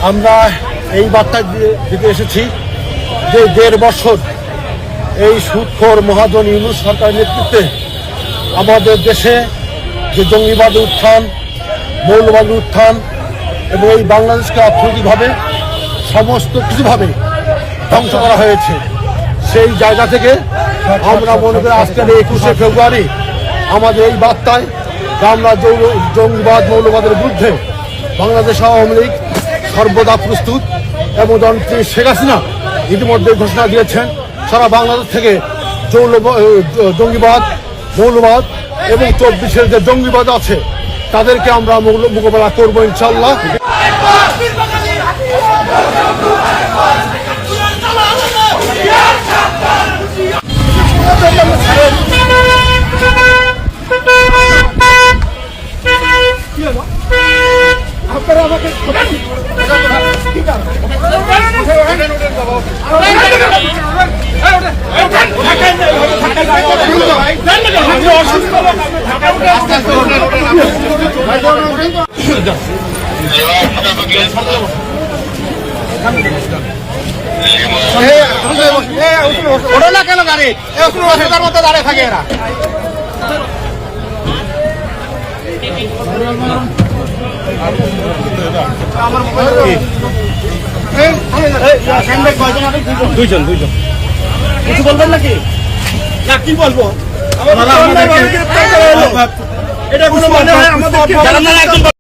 আমরা এই বার্তা দিতে এসেছি যে ১.৫ বছর এই সুদখোর মহাজন ইউনূস সরকারের নেতৃত্বে আমাদের দেশে যে জঙ্গিবাদের উত্থান, মৌলবাদের উত্থান এবং এই বাংলাদেশকে অর্থনৈতিকভাবে সমস্ত কিছুভাবে ধ্বংস করা হয়েছে। সেই জায়গা থেকে আমরা মনে করি আজকের ২১শে ফেব্রুয়ারি আমাদের এই বার্তায় আমরা জঙ্গিবাদ মৌলবাদের বিরুদ্ধে বাংলাদেশ আওয়ামী লীগ সর্বদা প্রস্তুত এবং জননেত্রী শেখ হাসিনা ইতিমধ্যে ঘোষণা দিয়েছেন সারা বাংলাদেশ থেকে জঙ্গিবাদ মৌলবাদ এবং ২৪-এর যে জঙ্গিবাদ আছে তাদেরকে আমরা মোকাবেলা করবো ইনশাল্লাহ। ওটা না কেন গাড়ি তার মতো দাঁড়িয়ে থাকে এরা। দুইজন কিছু বলবেন নাকি? না কি বলবো, এটা কোনো মানে হয় আমাদের